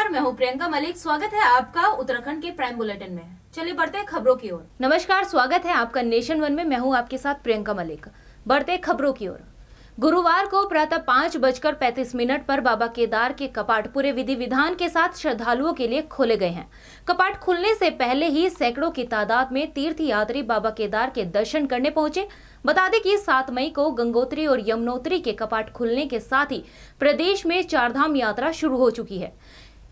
नमस्कार, मैं हूं प्रियंका मलिक। स्वागत है आपका उत्तराखंड के प्राइम बुलेटिन में। चलिए बढ़ते हैं खबरों की ओर। नमस्कार, स्वागत है आपका नेशन वन में। मैं हूं आपके साथ प्रियंका मलिक। बढ़ते खबरों की ओर। गुरुवार को प्रातः 5:35 पर बाबा केदार के कपाट पूरे विधि विधान के साथ श्रद्धालुओं के लिए खोले गए हैं। कपाट खुलने से पहले ही सैकड़ों की तादाद में तीर्थयात्री बाबा केदार के दर्शन करने पहुंचे। बता दें कि 7 मई को गंगोत्री और यमुनोत्री के कपाट खुलने के साथ ही प्रदेश में चारधाम यात्रा शुरू हो चुकी है।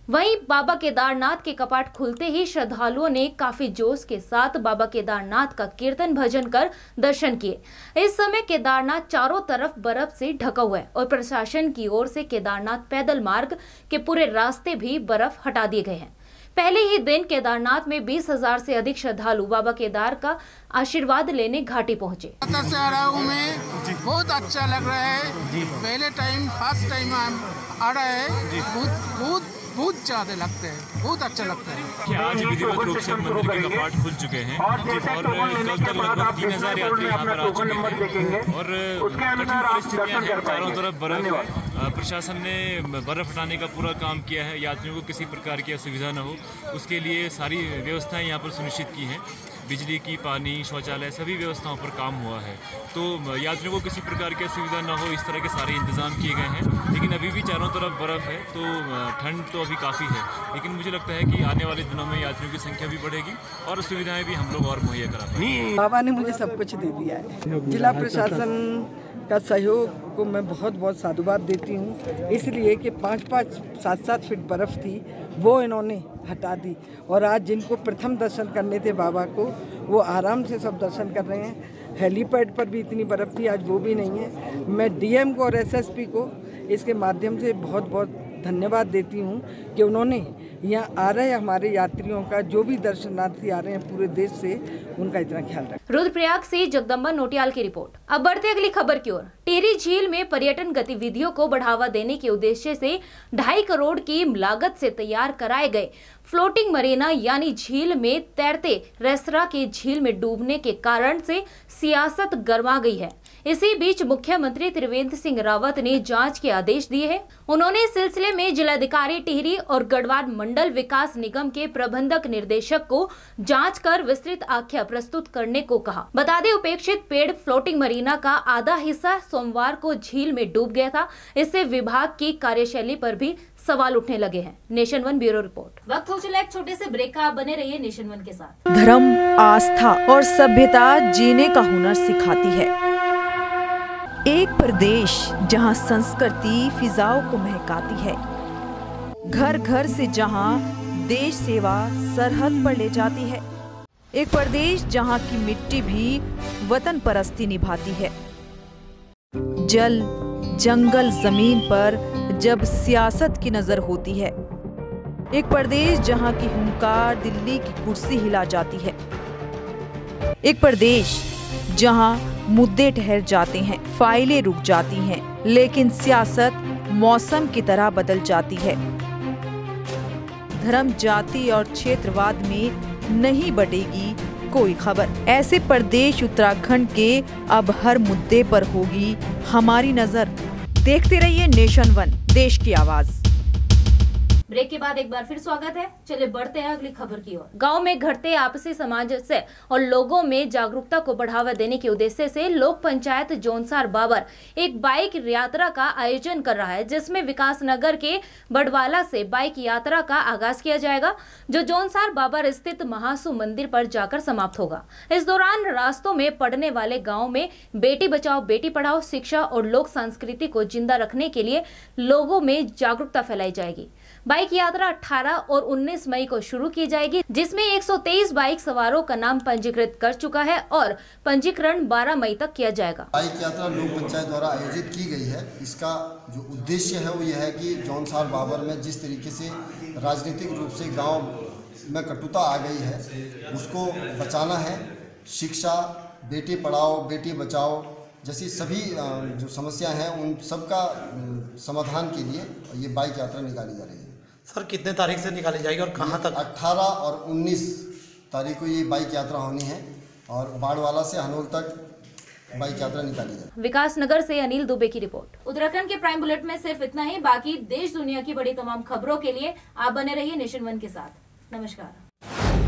वहीं बाबा केदारनाथ के कपाट खुलते ही श्रद्धालुओं ने काफी जोश के साथ बाबा केदारनाथ का कीर्तन भजन कर दर्शन किए। इस समय केदारनाथ चारों तरफ बर्फ से ढका हुआ है और प्रशासन की ओर से केदारनाथ पैदल मार्ग के पूरे रास्ते भी बर्फ हटा दिए गए हैं। पहले ही दिन केदारनाथ में 20,000 से अधिक श्रद्धालु बाबा केदार का आशीर्वाद लेने घाटी पहुंचे। से आ रहा हूँ मैं, बहुत अच्छा लग रहा है। पहले फर्स्ट टाइम आ रहा है, बहुत ज्यादा लगता है, बहुत अच्छा लगता है कि आज विधिवत रूप से मंदिर के कपाट खुल चुके हैं और कल तक लगभग 3,000 यात्री यहाँ पर आ चुके हैं और कठिन परिस्थितियाँ हैं, चारों तरफ बर्फ है। प्रशासन ने बर्फ हटाने का पूरा काम किया है, यात्रियों को किसी प्रकार की असुविधा न हो उसके लिए सारी व्यवस्थाएं यहाँ पर सुनिश्चित की हैं। बिजली की, पानी, शौचालय सभी व्यवस्थाओं पर काम हुआ है, तो यात्रियों को किसी प्रकार की असुविधा न हो इस तरह के सारे इंतजाम किए गए हैं। लेकिन अभी भी चारों तरफ बर्फ है, तो ठंड तो अभी काफ़ी है, लेकिन मुझे लगता है कि आने वाले दिनों में यात्रियों की संख्या भी बढ़ेगी और सुविधाएं भी हम लोग और मुहैया करा पाएंगे। बाबा ने मुझे सब कुछ दे दिया है। जिला प्रशासन का सहयोग को मैं बहुत बहुत साधुवाद देती हूँ, इसलिए कि 5-5, 7-7 फीट बर्फ़ थी वो इन्होंने हटा दी और आज जिनको प्रथम दर्शन करने थे बाबा को, वो आराम से सब दर्शन कर रहे हैं। हेलीपैड पर भी इतनी बर्फ़ थी, आज वो भी नहीं है। मैं डीएम को और एसएसपी को इसके माध्यम से बहुत बहुत धन्यवाद देती हूँ कि उन्होंने यहाँ आ रहे हमारे यात्रियों का, जो भी दर्शनार्थी आ रहे हैं पूरे देश से, उनका इतना ख्याल रखें। रुद्रप्रयाग से जगदम्बा नोटियाल की रिपोर्ट। अब बढ़ते अगली खबर की ओर। टिहरी झील में पर्यटन गतिविधियों को बढ़ावा देने के उद्देश्य से 2.5 करोड़ की लागत से तैयार कराए गए फ्लोटिंग मरीना यानी झील में तैरते रेस्तरां के झील में डूबने के कारण से सियासत गर्मा गई है। इसी बीच मुख्यमंत्री त्रिवेंद्र सिंह रावत ने जांच के आदेश दिए हैं। उन्होंने इस सिलसिले में जिलाधिकारी टिहरी और गढ़वाल मंडल विकास निगम के प्रबंधक निर्देशक को जांच कर विस्तृत आख्या प्रस्तुत करने को कहा। बता दें, उपेक्षित पेड़ फ्लोटिंग मरीना का आधा हिस्सा सोमवार को झील में डूब गया था। इससे विभाग की कार्यशैली पर भी सवाल उठने लगे हैं। Nation one bureau report. वक्त हो चला एक छोटे से ब्रेक का, आप बने रहिए नेशन वन के साथ। धर्म, आस्था और सभ्यता जीने का हुनर सिखाती है। एक प्रदेश जहां संस्कृति फिजाओं को महकाती है, घर घर से जहां देश सेवा सरहद पर ले जाती है। एक प्रदेश जहां की मिट्टी भी वतन परस्ती निभाती है। जल, जंगल, जमीन पर जब सियासत की नजर होती है। एक प्रदेश जहां की हुंकार दिल्ली की कुर्सी हिला जाती है। एक प्रदेश जहां मुद्दे ठहर जाते हैं, फाइलें रुक जाती हैं, लेकिन सियासत मौसम की तरह बदल जाती है। धर्म, जाति और क्षेत्रवाद में नहीं बढ़ेगी कोई खबर। ऐसे प्रदेश उत्तराखंड के अब हर मुद्दे पर होगी हमारी नजर। देखते रहिए नेशन वन, देश की आवाज। ब्रेक के बाद एक बार फिर स्वागत है। चलिए बढ़ते हैं अगली खबर की ओर। गांव में घटते आपसी सामंजस्य और लोगों में जागरूकता को बढ़ावा देने के उद्देश्य से लोक पंचायत जोनसार बाबर एक बाइक यात्रा का आयोजन कर रहा है, जिसमें विकास नगर के बड़वाला से बाइक यात्रा का आगाज किया जाएगा, जो जोनसार बाबर स्थित महासू मंदिर पर जाकर समाप्त होगा। इस दौरान रास्तों में पड़ने वाले गाँव में बेटी बचाओ बेटी पढ़ाओ शिक्षा और लोक संस्कृति को जिंदा रखने के लिए लोगों में जागरूकता फैलाई जाएगी। बाइक यात्रा 18 और 19 मई को शुरू की जाएगी, जिसमें 123 बाइक सवारों का नाम पंजीकृत कर चुका है और पंजीकरण 12 मई तक किया जाएगा। बाइक यात्रा लोक पंचायत द्वारा आयोजित की गई है। इसका जो उद्देश्य है वो यह है कि जोनसार बाबर में जिस तरीके से राजनीतिक रूप से गांव में कटुता आ गई है, उसको बचाना है। शिक्षा, बेटी पढ़ाओ बेटी बचाओ जैसी सभी जो समस्या हैं उन सबका समाधान के लिए ये बाइक यात्रा निकाली जा रही है। सर, कितने तारीख से निकाली जाएगी और कहाँ तक? 18 और 19 तारीख को ये बाइक यात्रा होनी है और बाड़वाला से हनोल तक बाइक यात्रा निकाली जाए। विकास नगर से अनिल दुबे की रिपोर्ट। उत्तराखंड के प्राइम बुलेट में सिर्फ इतना ही। बाकी देश दुनिया की बड़ी तमाम खबरों के लिए आप बने रहिए नेशन वन के साथ। नमस्कार।